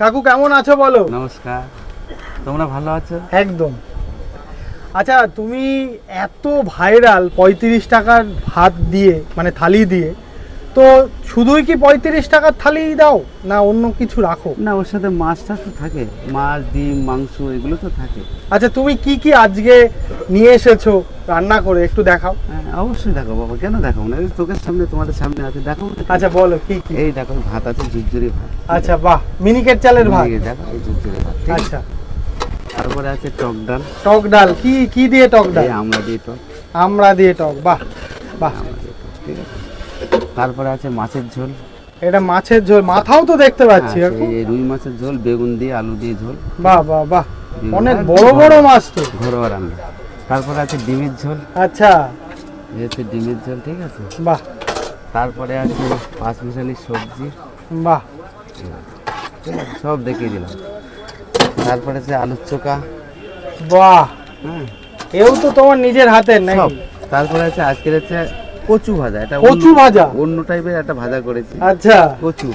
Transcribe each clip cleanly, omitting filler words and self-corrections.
কাকু কেমন আছো বলো? নমস্কার, তোমরা ভালো আছো? একদম। আচ্ছা, তুমি এত ভাইরাল 35 টাকার ভাত দিয়ে, মানে থালি দিয়ে, তো শুধুই কি 35 টাকার থালি দাও না অন্য কিছু রাখো? না, ওর সাথে মাছ টাছ তো থাকে, মাছ, ডিম, মাংস এগুলো তো থাকে। আচ্ছা, তুমি কি কি আজকে নিয়ে এসেছো রান্না করে একটু দেখাও। হ্যাঁ, অবশ্যই দেখো বাবা, কেন দেখাবো না? এই চোখের সামনে, তোমাদের সামনে আছে, দেখো। আচ্ছা বলো কি কি। এই দেখো, ভাত আছে, ঝুরঝুরি ভাত। আচ্ছা বাহ, মিনিকেট চালের ভাত। এই দেখো, এই ঝুরঝুরি ভাত, ঠিক আছে? আচ্ছা, তারপরে আছে টক ডাল। টক ডাল কি কি দিয়ে টক ডাল? এই আমরা দিয়ে টক। আমরা দিয়ে টক, বাহ বাহ। আমরা দিয়ে টক, ঠিক আছে। তারপরে আছে মাছের ঝোল। এটা মাছের ঝোল, মাথাও তো দেখতে পাচ্ছি। হ্যাঁ, এই রুই মাছের ঝোল, বেগুন দিয়ে, আলু দিয়ে ঝোল। বাহ বাহ বাহ, অনেক বড় বড় মাছ তো। ঘরোয়া রান্না। তারপরে আছে ডিমের ঝোল। আচ্ছা, এই হচ্ছে ডিমের ঝোল, ঠিক আছে। বাহ। তারপরে আছে পাঁচমিশালি সবজি। বাহ, ঠিক আছে, সব দেখিয়ে দিলাম। তারপরে আছে আলুর চোখা। বাহ, হ্যাঁ, এও তো তোমার নিজের হাতের সব। নাকি? তারপরে আছে আজকের হচ্ছে কচু ভাজা। এটা কচু ভাজা? অন্য টাইপের একটা ভাজা করেছি। আচ্ছা, কচু,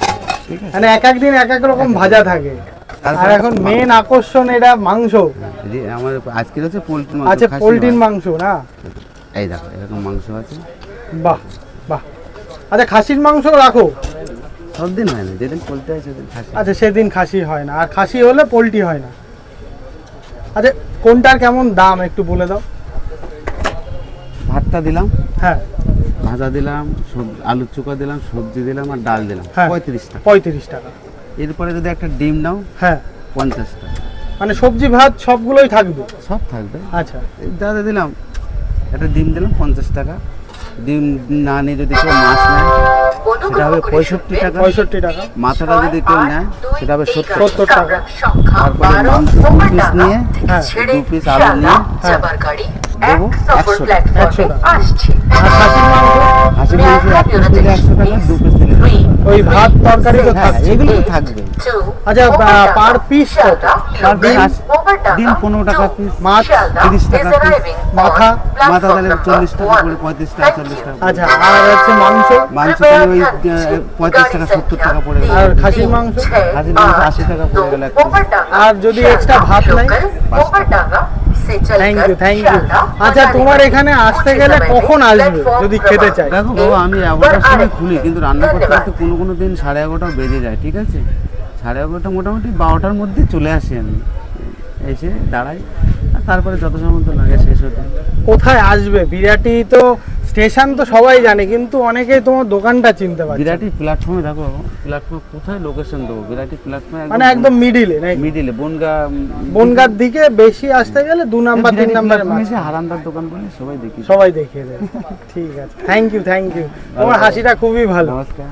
ঠিক আছে। মানে এক এক দিন এক এক রকম ভাজা থাকে। আর তারপরে এখন মেন আকর্ষণ এটা মাংস। আমার আজকের হচ্ছে পোলট্রি মাংস। আচ্ছা, খাসি পোলট্রির মাংস। মাংস না? এই দেখো, এরকম মাংস আছে। বাহ বাহ। আচ্ছা, খাসির মাংস রাখো? সব দিন হয় না, যেদিন পোলট্রি হয় সেদিন খাসি। আচ্ছা, সেদিন খাসি হয় না, আর খাসি হলে পোলট্রি হয় না। আচ্ছা, কোনটার কেমন দাম একটু বলে দাও। ভাতটা দিলাম, হ্যাঁ ভাজা দিলাম, আলুর চোখা দিলাম, সবজি দিলাম, আর ডাল দিলাম, হ্যাঁ। 35 টাকা। 35 টাকা। এরপরে যদি একটা ডিম নাও, হ্যাঁ, 50 টাকা। মানে সবজি ভাত সবগুলোই থাকবে? সব থাকবে। আচ্ছা, যা যা দিলাম, একটা ডিম দিলাম 50 টাকা। ডিম না নিয়ে যদি কেউ মাছ নেয় সেটা হবে 65 টাকা। 65 টাকা। মাথাটা যদি কেউ নেয় সেটা হবে 70 টাকা। তারপরে মাংস 2 পিস নিয়ে, হ্যাঁ, 2 পিস আলু নিয়ে দেবো 100 টাকা। 100 টাকা। আর খাসির মাংস? হাসি মাংস 1 পিস দিলে 100 টাকা, 2 পিস দিলে 100 টাকা। ওই ভাত তরকারি তো হ্যাঁ, থাকছে। এগুলো তো থাকবে। আচ্ছা, পার পিস কত? তার ডিম 15 টাকা পিস, মাছ 30 টাকা পিস, মাথা? মাথা তাহলে 40 টাকা করে, 35 টাকা, 40 টাকা। আচ্ছা, আর হচ্ছে মাংস? মাংস তাহলে ওই 35 টাকা, 70 টাকা পড়ে গেল। আর খাসির মাংস? খাসির মাংস 80 টাকা পড়ে গেল এক পিস। আর যদি এক্সট্রা ভাত নাই? Thank you thank you. আচ্ছা, তোমার এখানে আসতে গেলে কখন আসবে যদি খেতে চাই? দেখো বাবা, আমি 11টার সময় খুলি, কিন্তু রান্না করতে করতে কোনো কোনো দিন 11:30টাও বেজে যায়, ঠিক আছে। 11:30 মোটামুটি 12টার মধ্যে চলে আসি আমি, এসে দাঁড়াই, আর তারপরে যত সময় তো লাগে শেষ হতে। কোথায় আসবে? বিরাটি তো স্টেশন তো সবাই জানে, কিন্তু অনেকেই তোমার দোকানটা চিনতে পারছে না। বিরাটি প্ল্যাটফর্মে, দেখো প্ল্যাটফর্মে কোথায় লোকেশন দেবো? বিরাটি প্ল্যাটফর্মে মানে একদম মিডিলে নাকি? মিডিলে, বনগার দিকে বেশি আসতে গেলে 2 নাম্বার 3 নাম্বারের মাঝে। হারান্দার দোকান বলে সবাই দেখি, সবাই দেখিয়ে দেবে। ঠিক আছে, থ্যাংক ইউ থ্যাংক ইউ। তোমার হাসিটা খুবই ভালো। নমস্কার।